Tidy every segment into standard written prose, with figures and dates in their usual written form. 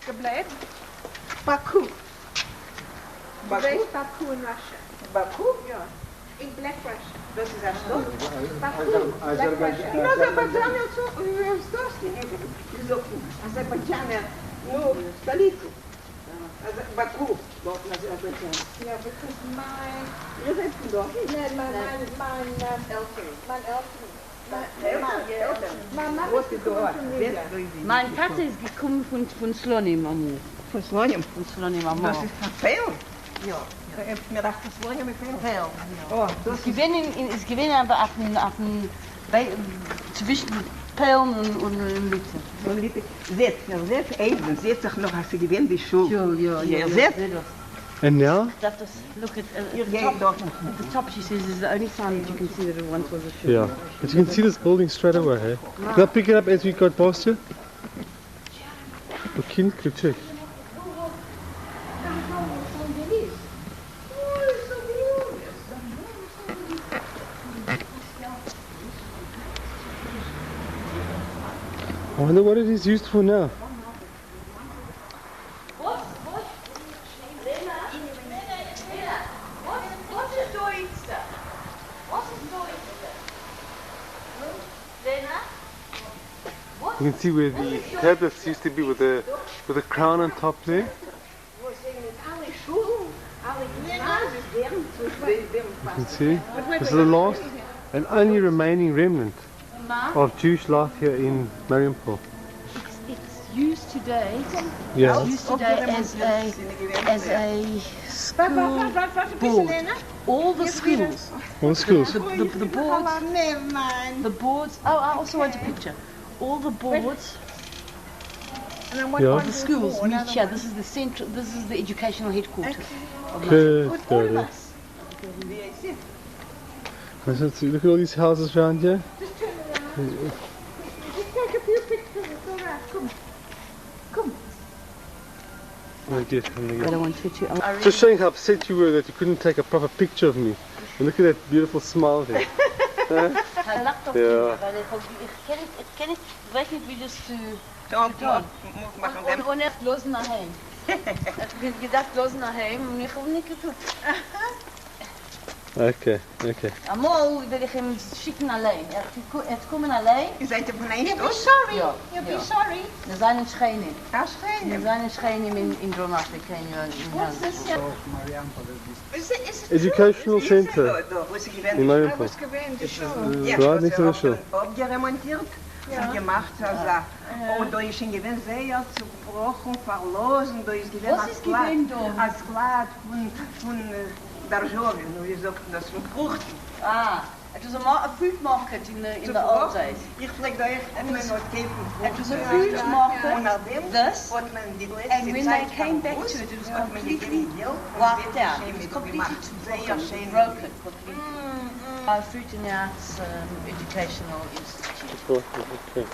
gebleven? Baku. Where is Baku in Russia? Baku? Yeah. In Black Russia. Dat is haar stad. Baku, Black Russia. In Azerbaijan is ook een stadje. Is ook Azerbaijan, no, stolica. Baku, dat is Azerbaijan. Yeah, because my Je bent vandaag niet? nee, mijn Mein Vater ist gekommen von Slonim Amur. Van Slonim. Von Slonim Amur. Dat is veel. Ja. Je hebt me gedacht van Slonim met veel. Veel. Oh, dat Es gewinnen einfach zwischen Pellen und Mitte. zo'n litte. Zet even. Zet zich nog als ze gewend die school. Ja. Zet. And now? Look at Hier the ga top. ik nog. At the top, she says, is the only sign that you can see that it once was a ship. Yeah. But you can see this building straight away, hey? Can I pick it up as we got past you? The kind could check. I wonder what it is used for now. You can see where the tablets used to be with the crown on top there. You can see this is the last and only remaining remnant of Jewish life here in Marijampole. It's used today. Yeah. It's used today as a school board. All the schools. All the schools. The boards. Oh, I also want a picture. All the boards. Yeah. The schools meet here. This is the central. This is the educational headquarters. Of Good. Good. Look at all these houses around here. Just turn around. Just take a few pictures. It's all right. Come. I don't want you to. Just showing how upset you were that you couldn't take a proper picture of me. And look at that beautiful smile there. Hij lacht toch Ja. niet, weil ik ken niet, ik weet niet wie das zu Toch, und er los nach Heim. Ich hab gedacht, los nach Heim und ich hab nicht getan. Okay. Einmal will ich ihm schicken allein. Er kommen allein. Je bent er van één You'll be toch? sorry. Ja. You'll be sorry. Wir sind in Schreinin. Als Wir geen. sind in Schreinin in Nordafrika. What's this? Educational center in I Marijampole. was gewend to show. Right next to the shore. Opgeremontiert. En gemacht als dat. Oh, da is een gewend zeer zerbrochen, verloren. Da is gewend Was als ist Glad. gewend da? Als Glad von Darjoven. Nu is ook dat van Krucht. It was a fruit market in the old days. Ik vlek daar echt in mijn notitie. It was a fruit market, this, Wat men die and when they came back to it, it was completely wiped out. It was completely broken. Fruit and Arts Educational Institute. Okay.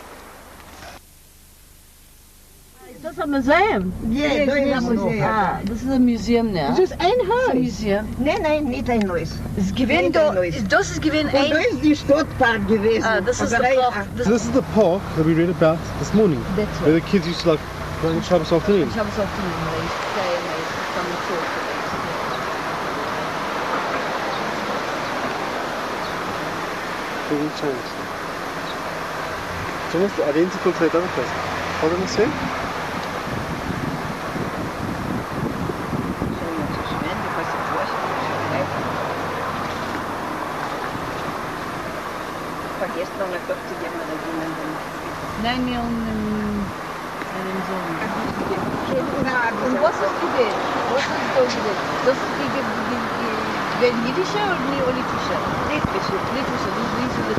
Is dat een museum? Ja, dat is een museum. This is a museum now. Dus één It's a huis. museum. Nee, niet een huis. Is gewinn da, das ist gewinn Und da ein. ist die Stadtpark gewesen. This is the Aber park. So this is the park that we read about this morning. That's Where the kids used to like go on Shabbos afternoon. Shabbos afternoon, they used to play and they used to come and talk. Really changed. It's almost identical to that other place. Hold on a sec. Vergesst noch nicht durchzugeben, oder jemanden. Nein, wir haben einen Sohn. Und was ist gewesen? Was ist da gewesen? Das ist die jiddische oder neolithische? Litwische. Litwische, das ist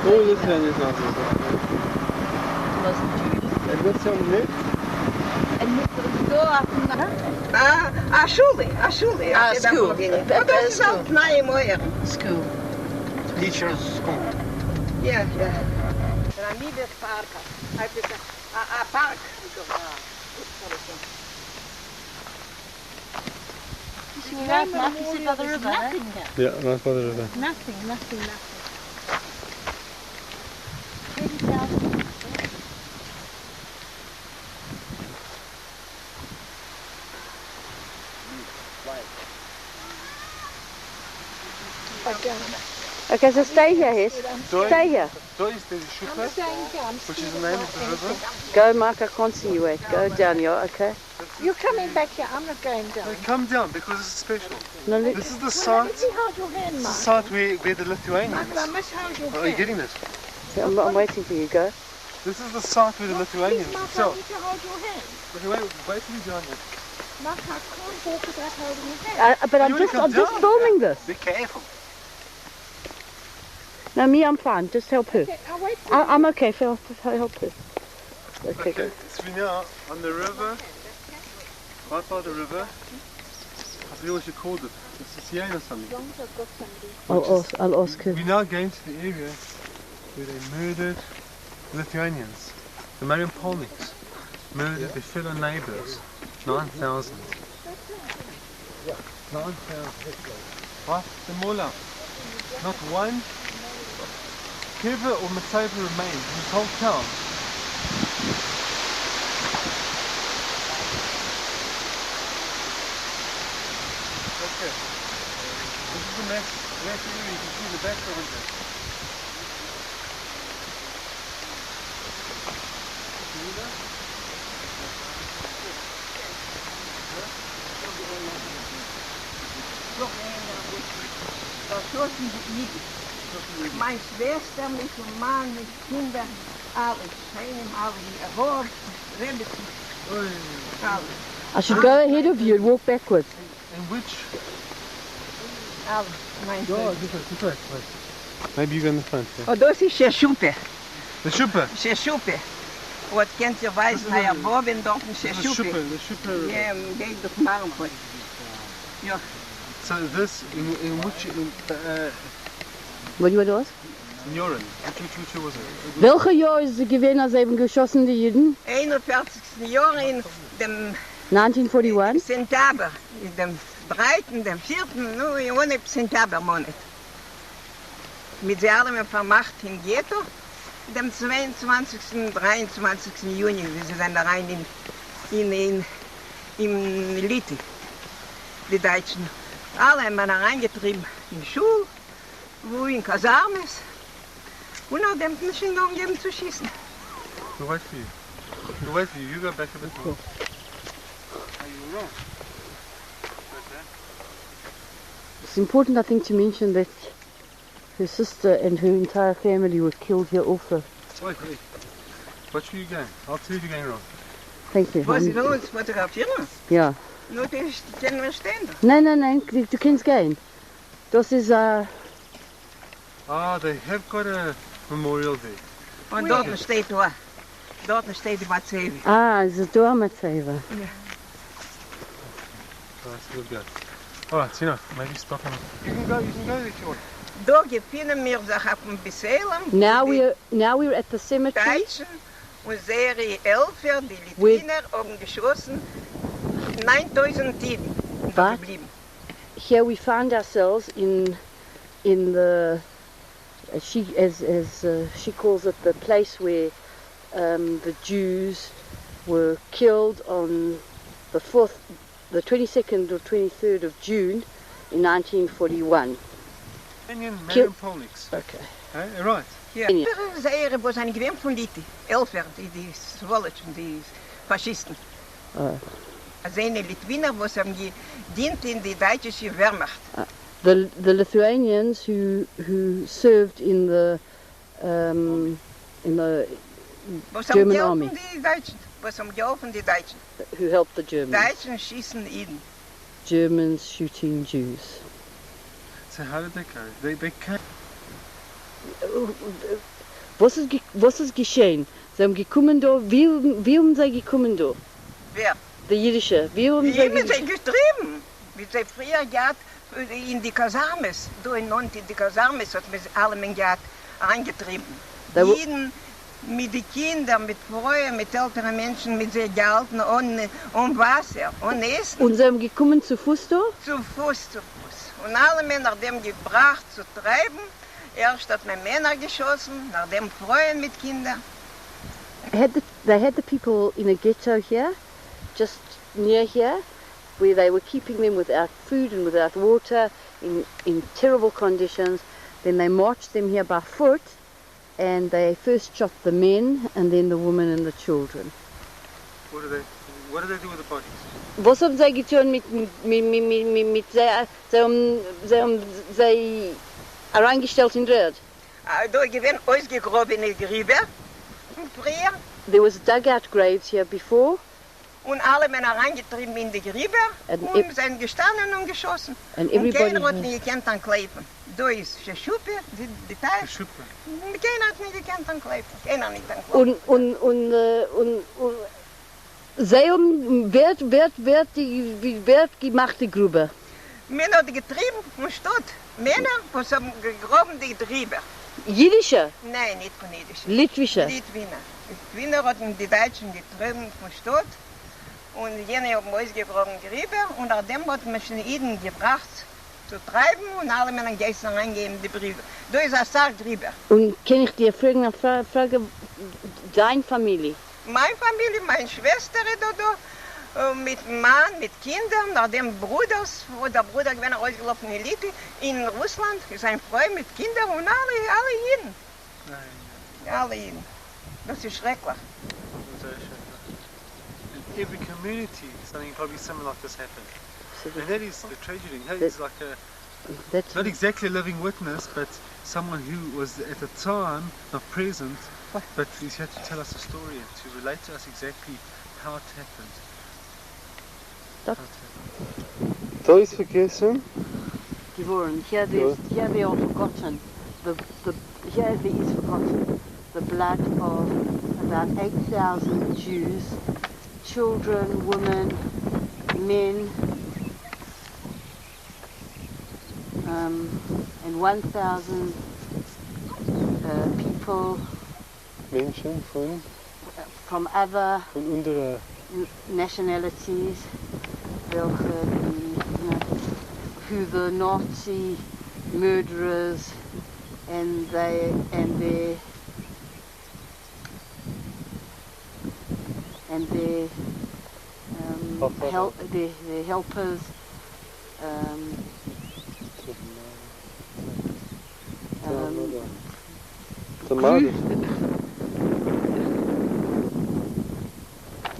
Oh, Lithuania. this one is not. Das ist Jewish. And what's on there? En da Schule. School. Oh, dat is al knaaien mooier. School. Teacher's school. Ja. Ramide Park. Hij heeft een park. Right now, you see by the river, nothing here. Yeah, right by the river. Nothing. 20,000. down. Okay, so stay here, Hess. Stay here. Da is the Schuppe, I'm staying down. which is the name of the river. Go, Mark, I can't see you. Wait, go down, yeah, okay. You're coming back here. I'm not going down. No, come down because it's special. No, look. This is the Well, site. let me hold your hand, This is Mark. the site where the Lithuanians. I must hold your Are you hand. getting this? I'm waiting for you, go. This is the site where the Lithuanians. Please, Mark, I So, need to hold your hand. wait till you're down here. Mark, I can't walk without holding your hand. But You wanna come I'm just down? filming this. Be careful. No, me, I'm fine. Just help her. Okay, I'll wait for I'm okay. Help her. Okay, Okay, good. so we're now on the river, right by the river. I forget what you called it. It's a Siena or something. as long as I've got somebody. I'll ask her. We're now going to the area where they murdered Lithuanians. The Marijampole murdered their fellow neighbours. 9,000. 9,000. Right? The Mola. Not one Kiva or Matsova remained in this whole town. Okay. This is the next area. You can see the background there. See that? Da schossen sie mit. Meine Schwester mit dem Mann, mit Kindern, alles. Scheinem, alles. Erhob, Rebetzen, alles. I should go ahead of you and walk backwards. And which? Alles. Mein Oh, Schwester. this way. Maybe you go in the front. Yeah. Oh, das ist der Schuppe. The Schuppe. Der Schuppe. Was kennt ihr weiß, na ja, Boben dort ist der The Schuppe. Schuppe River. Ja, geht durch Marijampole. Ja. So this, in which, What do you want to ask? in Joren, which year was it? Welche Jahr ist es gewesen, als eben geschossen, die Juden? 41. Jahr in dem 1941? September, in dem 3., dem 4., nur in einem Septembermonat. Mit sie allem vermacht in Ghetto, dem 22., 23. Juni, wie sie sind da rein in Lithi, die Deutschen. Alle haben wir reingetrieben in Schule, wo in Kasarmes, und auch dem nicht hingegeben zu schießen. We'll wait for you. We'll wait for you. You go back a bit more. You were wrong. It's important, I think, to mention that her sister and her entire family were killed here also. Wait. Watch where you're going. I'll tell you if you're going wrong. Thank you. Was sie uns fotografieren? Ja. Nur die können wir stehen. Nein, du kannst gehen. Das ist, Ah, they have got a memorial there. Und dort steht da. Dort steht die Matzevi. es ist da, Matseva. Right, so we'll go. Alright, so enough. Maybe stop and... You can go there if you want. Da gefunden wir sich auf dem Beseelen. Now we're at the Die cemetery. Deutschen und Serie 11, die Litwiner, haben geschossen. 9.000 Tieren da But geblieben. here we found ourselves in the as she calls it, the place where the Jews were killed on the 22nd or 23rd of June in 1941. Marijampole. Okay. Hey, right. Ja. Ja. Die Serie, wo sind gewähnt von Lithi. 11, die Swolotschen, die Faschisten. Also eine Litwiner, wo sie haben gedient in die deutsche Wehrmacht. The Lithuanians who served in the Was German haben army. geholfen die Deutschen? Was haben geholfen die Deutschen? who helped the Germans. Deutschen schießen ihn. Germans shooting Jews. So how did they carry? They came. Was ist geschehen? Sie haben gekommen da, wie haben sie gekommen da? Wer? Die Jüdische, wie haben Wie sie haben sie getrieben? Wie sie früher gehabt in die Kasarmes. Da in die Kasarmes hat man alle gehabt reingetrieben. Jeden mit den Kindern, mit Frauen, mit älteren Menschen, mit sehr gehalten, ohne Wasser, ohne Essen. Und sie haben gekommen zu Fuß da? Zu Fuß. Und alle Männer haben gebracht zu treiben. Erst hat man Männer geschossen, nachdem Frauen mit Kindern. They had the people in a ghetto here, just near here, where they were keeping them without food and without water, in terrible conditions. Then they marched them here by foot, and they first shot the men and then the women and the children. What do they do with the bodies? Was haben sie getan mit sie reingestellt in Röd? Da gewesen ausgegrabene Gräber früher There was dugout graves here before, und alle Männer reingetrieben in die Gräber And und sind gestanden und geschossen. and Und everybody keiner hat nicht gekannt an Kleifen. Da ist die Schuppe, die Teil. Schuppe. Keiner hat nicht gekannt an Kleifen. Keiner nicht an Kleifen. und sie haben wer gemacht die Grube? Männer hat getrieben und steht. Männer, was haben gegraben die Gräber. Jiddische, Nein, nicht von Jüdischen. Litwische. Litwiner. Litwiner hatten die Deutschen getrieben von Stadt und jene haben ausgegraben Gräber und nach dem hat man schon Iden gebracht zu treiben und alle Männer gestern reingeben die Briefe. Da ist ein Sarggräber. Und kann ich dir fragen, eine Frage, deine Familie? Meine Familie, meine Schwester da, mit Mann, mit Kindern, nach dem Bruders, wo der Bruder gewesen ausgelaufen in Litwin, in Russland, sein Freund mit Kindern und alle Jiden. Nein. Alle Jiden. Das ist schrecklich. In every community, something probably similar like this happened. So And that is the tragedy. That is like a, that's not exactly a living witness, but someone who was at the time not present, but he's had to tell us a story and to relate to us exactly how it happened. Stop. Da ist vergessen. geworden. Here they are forgotten. Here there is forgotten the blood of about 8,000 Jews, children, women, men, and 1,000 people Menschen from other von unserer nationalities, who the Nazi murderers and their helpers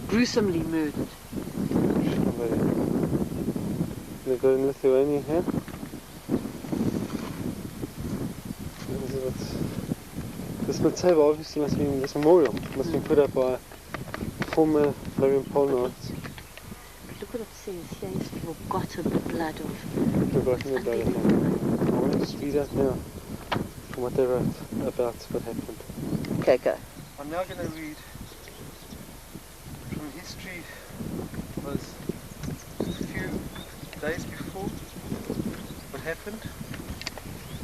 gruesomely murdered. They go in Lithuania here. This material obviously must be this memorial. Must be put up by former Marijampole Knights. Look what it says here, is forgotten the blood of. Forgotten the blood of them. I want to just read out now from what they wrote about what happened. Okay, go. I'm now going to read from history. It was a few days before what happened,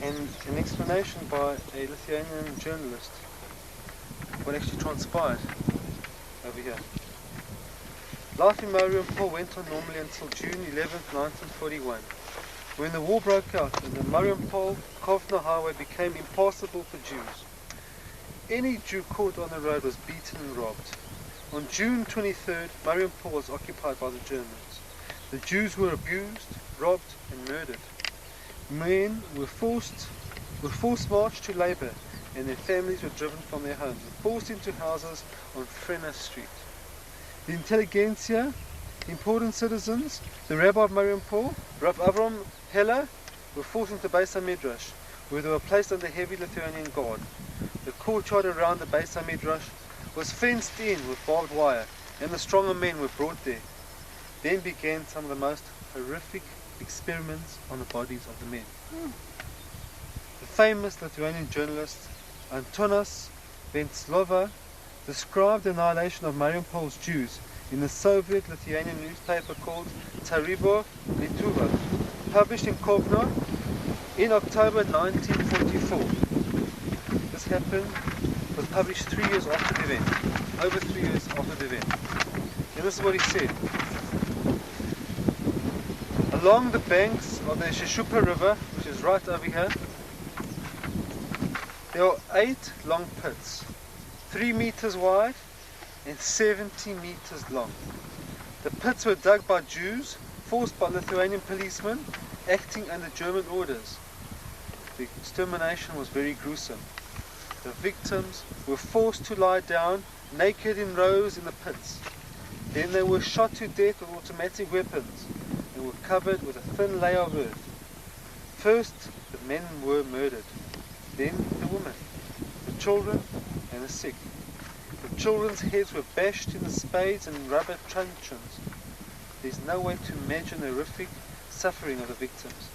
and an explanation by a Lithuanian journalist what actually transpired over here. Life in Marijampole went on normally until June 11th, 1941, when the war broke out and the Marijampole-Kovno highway became impassable for Jews. Any Jew caught on the road was beaten and robbed. On June 23rd, Marijampole was occupied by the Germans. The Jews were abused, robbed and murdered. Men were forced marched to labour, and their families were driven from their homes and forced into houses on Frenna Street. The intelligentsia, important citizens, the Rabbi of Marijampole, Rav Avram Heller, were forced into Beis HaMidrash, where they were placed under heavy Lithuanian guard. The courtyard around the Beis HaMidrash was fenced in with barbed wire, and the stronger men were brought there. Then began some of the most horrific experiments on the bodies of the men. The famous Lithuanian journalist Antonas Venclova described the annihilation of Mariampole's Jews in the Soviet Lithuanian newspaper called Tarybo Lietuva, published in Kovno in October 1944. This was published 3 years after the event, over 3 years after the event. And this is what he said. Along the banks of the Sheshupa River, which is right over here, there are 8 long pits, 3 meters wide and 70 meters long. The pits were dug by Jews, forced by Lithuanian policemen, acting under German orders. The extermination was very gruesome. The victims were forced to lie down naked in rows in the pits. Then they were shot to death with automatic weapons and were covered with a thin layer of earth. First, the men were murdered, then the women, the children and the sick. The children's heads were bashed in the spades and rubber truncheons. There's no way to imagine the horrific suffering of the victims.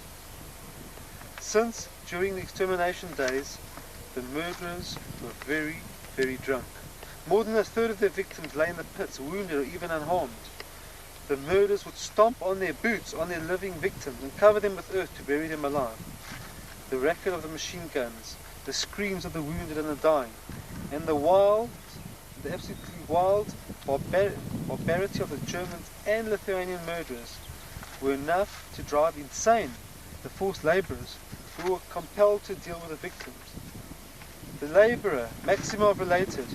Since, during the extermination days, the murderers were very, very drunk. More than a third of their victims lay in the pits, wounded or even unharmed. The murderers would stomp on their boots on their living victims and cover them with earth to bury them alive. The racket of the machine guns, the screams of the wounded and the dying, and the absolutely wild barbarity of the Germans and Lithuanian murderers were enough to drive insane the forced labourers who were compelled to deal with the victims. The labourer, Maximov, related,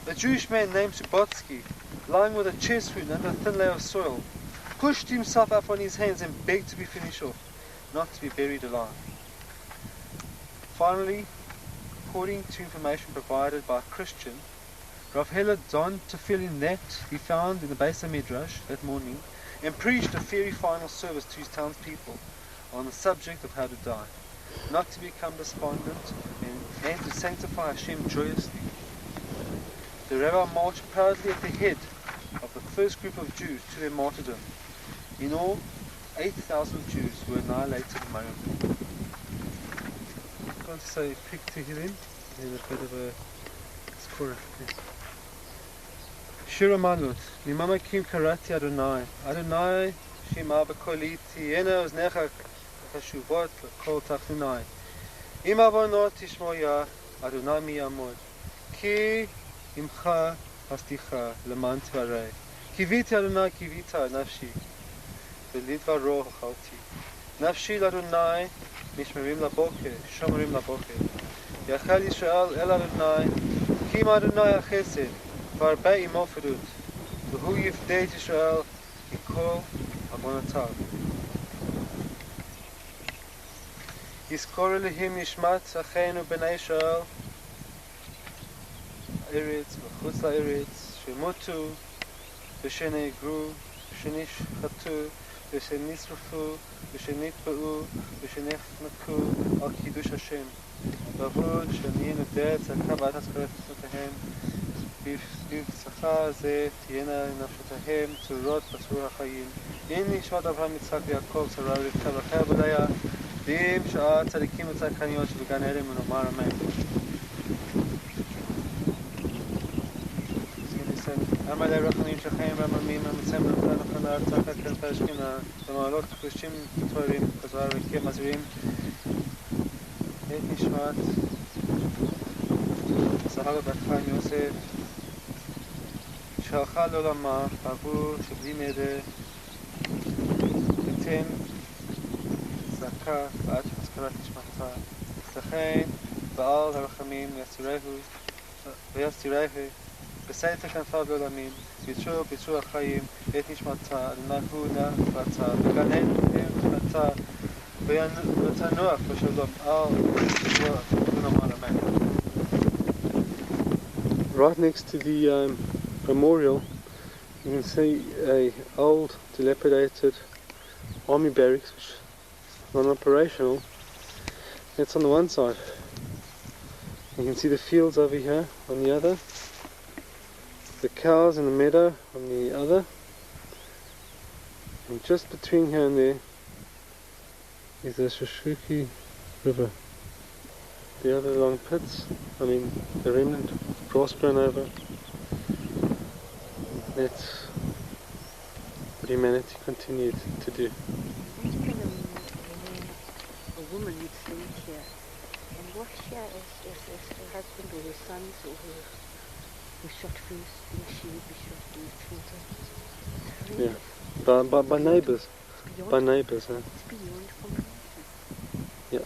a Jewish man named Subotsky, lying with a chest wound under a thin layer of soil, pushed himself up on his hands and begged to be finished off, not to be buried alive. Finally, according to information provided by a Christian, Rav Hela donned tefillin that he found in the Beis HaMidrash that morning and preached a very final service to his townspeople on the subject of how to die, not to become despondent and to sanctify Hashem joyously. The rabbi marched proudly at the head of the first group of Jews to their martyrdom. In all, 8,000 Jews were annihilated in Marijampole. I'm going to say pick to Hirin, and a bit of a score. Yes. Shir Amalut, Mimama Kim Karati Adonai, Adonai Shema B'Koli Tiyena Oznecha Chashuvot L'Kol Tachnunai, Im Avonot Tishmoya Adonai Miyamod, Ki Imcha Hasticha Leman Tvarei, Kiviti Adonai Kivita Nafshi, V'Lidvaro Hachalti, Nafshi L'Adonai Mishmerim Laboke, Shomerim Laboke, Yachal Yisrael El Adonai, Kim Adonai HaChesed, Varbe Imo Ferut, V'Hu Yifdei Yisrael Mikol Abonotav. Yizkor Elihim Nishmat Acheinu B'nai Yisrael Eretz v'chutz la'eretz shemutu v'shenegru v'shenishchatu v'shenisrufu v'shenitba'u v'shenechnaku al kiddush Hashem v'avod shaniyenu det zakavat haskarat nafshotahem b'v'sacha ze tiyena nafshotahem tzurot b'tzur ha'chayim in nishmat Avraham Yitzchak v'Yaakov tzara v'rivka v'chaya v'daya v'im sha'a tzadikim v'tzadkaniyot sheb'gan Eden v'nomar amen. عمل رخنیم شخیم و ممیم مسلم نخن خنار تاکت کن پشکینا دمالوت کشیم توریم کزار وکی مزریم ایت نشمات صحابه بخان یوسف شاخال علما عبور شبلی میده بتن زکا بعد مسکرات نشمتا سخین بعال رخمیم ויסתירהו בסייתא כנפה בעולמים, ביצוע החיים, את נשמתה, לנהונה בצה, וגן נשמתה, ותנוח בשלום, Right next to the memorial, you can see a old, dilapidated army barracks, which is non-operational. That's on the one side. You can see the fields over here on the other. The cows in the meadow on the other, and just between here and there is the Shashruki river. The other long pits, the remnant, grass grown over. That's what humanity continued to do. There's been a woman who'd lived here, and what here is her husband or her sons or her were shot first, then she would be shot, and the children. Yeah, by neighbours. By neighbours, huh? It's beyond comprehension. Yeah.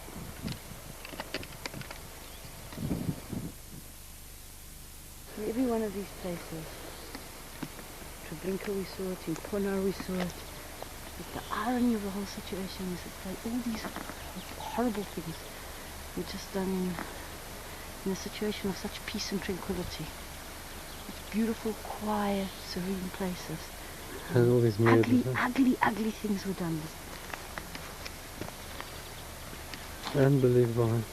In every one of these places, Treblinka we saw it, in Puna we saw it, But the irony of the whole situation is that all these horrible things were just done in a situation of such peace and tranquility. Such beautiful, quiet, serene places. And all these Ugly things were done. Unbelievable.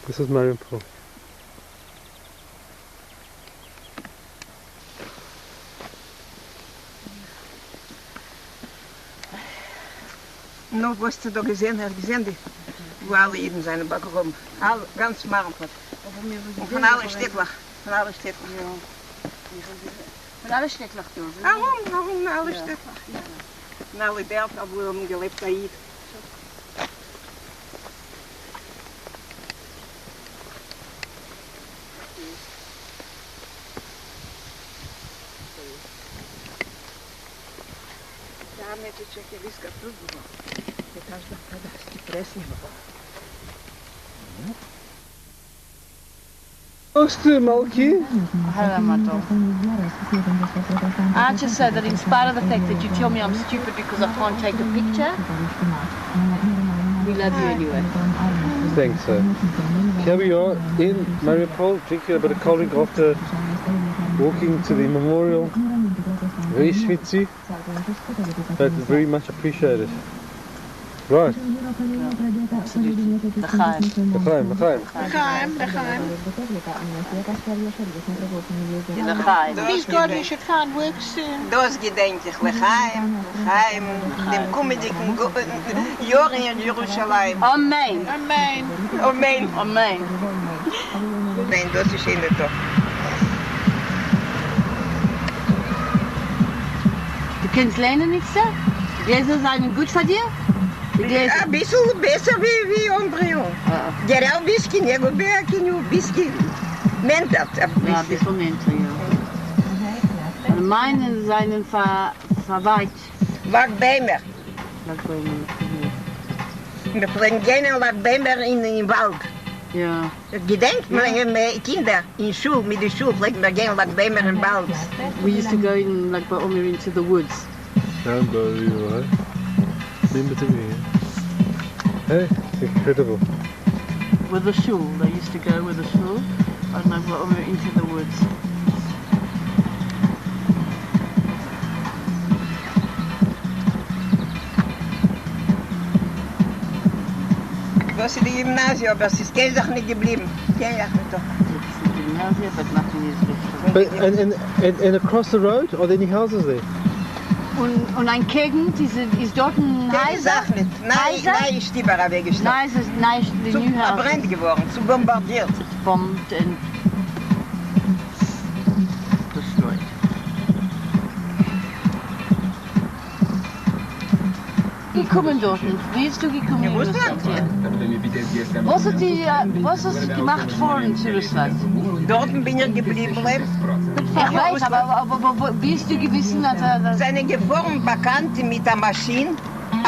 This is Marijampole. Noch was du da gesehen hast, wo alle Jeden seine Backrum. Ganz Marijampole. Und von allen Städtlach. Von allen Städtlach. Von allen Städtlach, ja. Warum alle Städtlach? Von allen Dörfer, wo wir gelebt haben. Malky? I just say that in spite of the fact that you tell me I'm stupid because I can't take a picture, we love you anyway. Thanks, sir. Here we are in Marijampole, drinking a bit of cold drink after walking to the memorial. Very schwitzy, but very much appreciated. Right. Absolutely. L'chaim. Please God, you should find work soon. Das gedenke ich, L'chaim, dem kommenden Jahr in Jerusalem. Amen. Amen. Amen. Amen. Nein, das ist nicht doch. Du kennst lernen nichts, sir? Die Gläser sind gut für dir? Die Gläser. Ein bisschen besser wie Ombrillon. Der auch Whisky, nego Beakinho, Whisky. Mentert, Ja, ein bisschen Mentor, ja. Und meine seien verweiht. Lagbeimer. Wir bringen gerne Lagbeimer in den Wald. Ja. Gedenkt meine Kinder in Schule, mit der Schule, bringen wir gerne Lagbeimer in den Wald. We used to go in, like by Omer, into the woods. Unbelievable. Remember to me. Hey, it's incredible. With the shul. They used to go with the shul and like by Omer into the woods. Das ist die Gymnasium, aber es ist keine Sache nicht geblieben. Keine Sache doch. It's the gymnasium, but nothing is left. And across the road, are there any houses there? Und ein Gegend, ist dort ein Keine Häuser? Sache nicht. Nein, ist die Barra weggestellt. Nein, the Zu new house. verbrennt geworden, zu bombardiert. It's bombed and destroyed. Gekommen dort. Wie bist du gekommen in Russland? Ja. Was hast du gemacht vorhin zu Russland? Dort bin ich geblieben. Ich weiß, aber wie hast du gewissen, dass Seine gefahren Bekannte mit der Maschine.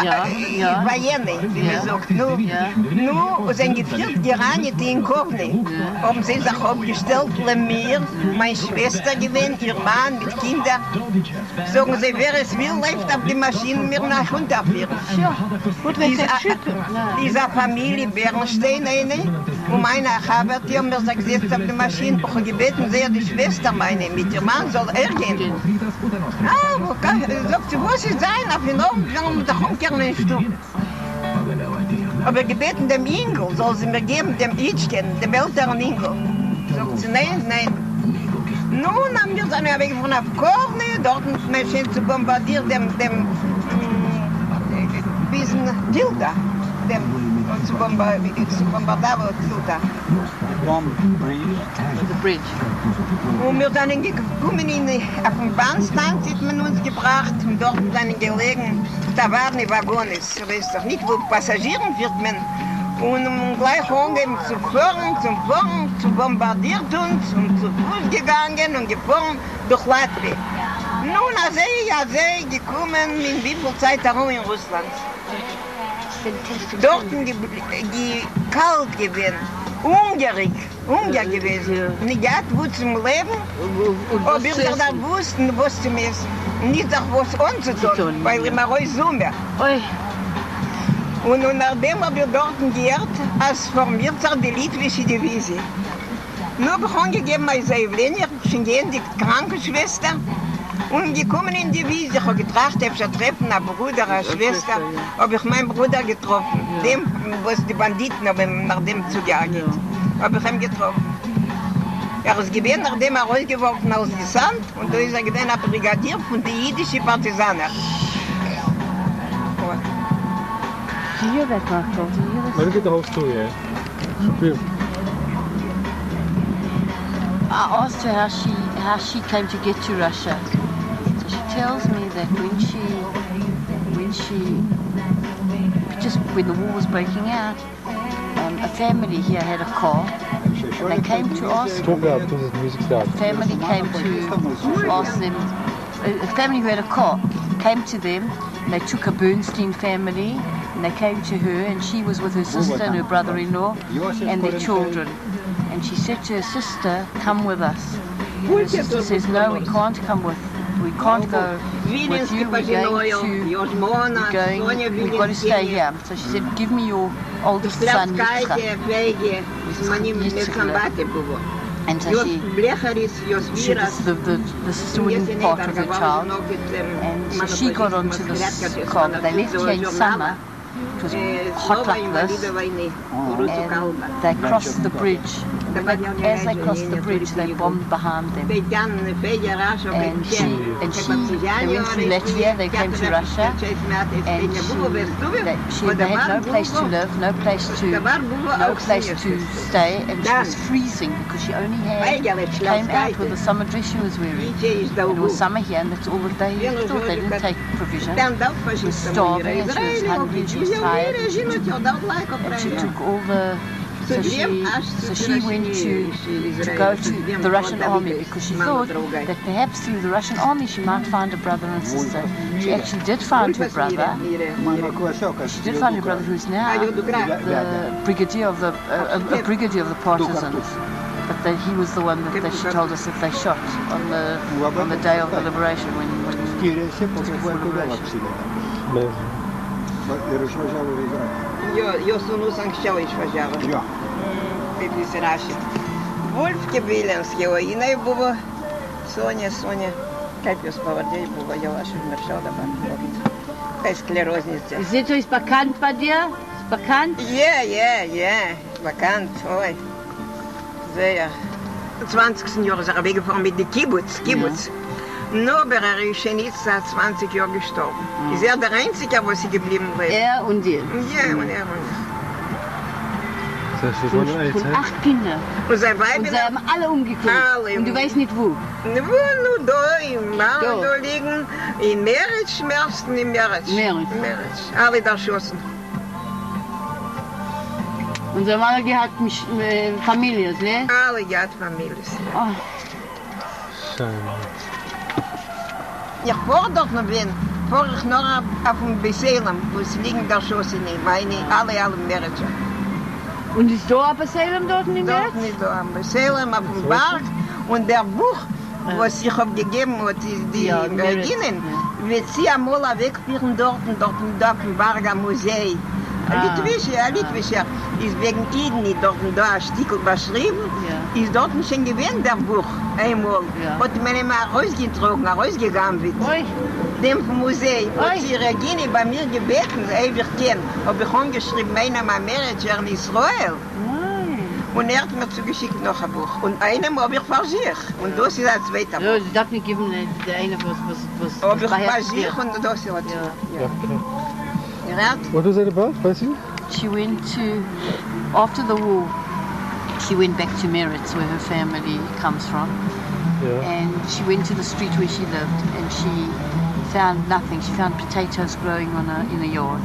Ja, ja. Vajene, wie man sagt. Nur sind geführt gereinigt in Kovne. Haben sie sich aufgestellt, mir, meine Schwester gewinnt, ihr Mann mit Kindern. Sagen sie, wer es will, läuft auf die Maschine mir nach runterführen. Diese Familie Bernstein, und meine Chabert, die haben mir gesetzt auf die Maschine, und gebeten, sie die Schwester meine, mit ihrem Mann soll gehen. Sagt sie, wo sie sein, auf den Abend, wir haben doch gerne einen Stub. Aber gebeten dem Ingel, soll sie mir geben, dem Itchken, dem älteren Ingel. Sagt sie, nein. Nun haben wir seine Wege von auf Korne, dort ein Mädchen zu bombardieren, dem Wiesen Tilda, zu bombardieren Tilda. the bridge? Und wir sind gekommen auf den Bahnstand, hat man uns gebracht, und dort sind gelegen, da waren die Waggons, du weißt doch nicht, wo Passagieren wird man. Und gleich angehen zu fahren, zu bombardiert uns und zu Fuß gegangen und gefahren durch Latvia. Nun, als gekommen, in wie viel Zeit herum in Russland. Dort die kalt gewesen, Ungar gewesen. Nicht gehabt, wo zum Leben, ob wir da wussten, was zu essen. Nicht auch was anzutun, weil ich immer raus summe. Oi. Und nachdem haben wir dort gehört, als formiert sich die litwische Divisie. Nur bekommen gegeben als Evlenier, schon gehen die Krankenschwester. Und gekommen in die Divisie, ich habe getracht, ich habe treffen, einen Bruder, eine Schwester, habe ich meinen Bruder getroffen. Dem, was die Banditen haben nach dem zugejagt. Habe ich ihn getroffen. Er ist gewesen, nachdem er rausgeworfen aus dem Sand, und da ist er gewesen, ein Brigadier von den jüdischen Partisanen. Do you hear that, Marco? Do you hear this? Look at the whole story, yeah. Beautiful. I asked her how she came to get to Russia. So she tells me that when the war was breaking out, a family here had a car, and they came to ask. Talk loud because the music starts. Family came to ask them. A family who had a car came to them, and they took a Bernstein family, and they came to her, and she was with her sister and her brother-in-law and their children. And she said to her sister, "Come with us." And her sister says, "No, we can't come with. We can't go with you. We've got to stay here." So she said, "Give me your oldest son, Yitzchak." And so the sister wouldn't part with her child. And so she got onto this car. But they left here in summer. It was hot like this, and they crossed the bridge. As they crossed the bridge, they bombed behind them. And they went through Latvia, they came to Russia, and they had no place to live, no place to stay, and she was freezing because she came out with the summer dress she was wearing. It was summer here, and that's all that they thought. They didn't take provision. She was starving, and she was hungry, and she was tired, and she took all the. So she went to go to the Russian army because she thought that perhaps through the Russian army she might find a brother and sister. She actually did find her brother. She did find her brother, who's now the brigadier of the partisans. But he was the one that she told us that they shot on the day of the liberation when Jo su nu anksčiau išvažiavo. Kaip jis rašė. Wolfke Vilenskė, o jinai buvo Sonia, kaip jos pavardė buvo, jau aš užmiršau dabar. Tai skleroznicė. Is it is bekannt bei dir? Ist bekannt? Ja, bekannt, oi. Sehr. 20. Jahr ist weggefahren mit dem Kibbutz. Nur aber ist schon jetzt seit 20 Jahren gestorben. Ist der Einzige, wo sie geblieben ist. Er und ihr? Ja, und er. Von 8 Kindern. Und sein Weib. Und sie haben alle umgekommen. Und du weißt nicht wo? Nur da, im Markt da liegen. In Meritz, schmerzen in Meritz. Alle da schossen. Und sie haben alle gehabt Familien, ne? Alle gehabt Familien. Oh. Ich fahre dort noch bin, fahre ich noch auf dem Beselem, wo es liegen da Schossen, meine, alle Meritzer. Und ist da ein Beselem dort in Meritz? Dort nicht da, am Beselem, auf dem Berg. Und der Buch, was ich habe gegeben hat, die Reginen, wird sie einmal wegführen dort auf dem Berg am Museum. Ein Litwischer ist wegen Iden dort da ein Stück beschrieben, ist dort schon gewesen, der Buch, einmal. Hat man immer rausgetragen, rausgegangen wird. Dem vom Museum hat die Regine bei mir gebeten, ewig kennen. Habe ich angeschrieben, meiner Manager in Israel. Und er hat mir zugeschickt noch ein Buch. Und einem habe ich versichert. Und das ist ein zweiter Buch. Sie darf nicht geben, der eine, was habe ich versichert und das ist was. What was it about, basically? She went to, after the war, she went back to Meritz, where her family comes from. And she went to the street where she lived, and she found nothing. She found potatoes growing in a yard.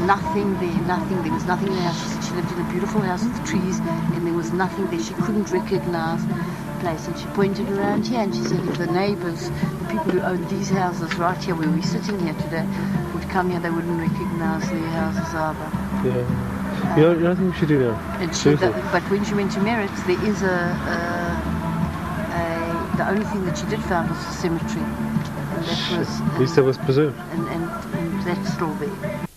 Nothing there, nothing. There was nothing in the house. She lived in a beautiful house with trees, and there was nothing there. She couldn't recognize the place. And she pointed around here, and she said if the neighbors, the people who owned these houses right here, where we're sitting here today, would come here, they wouldn't recognize their houses either. Yeah, I think we should do that. And but when she went to Meritz, there is the the only thing that she did find was the cemetery, and that was, At least that was preserved. and that's still there.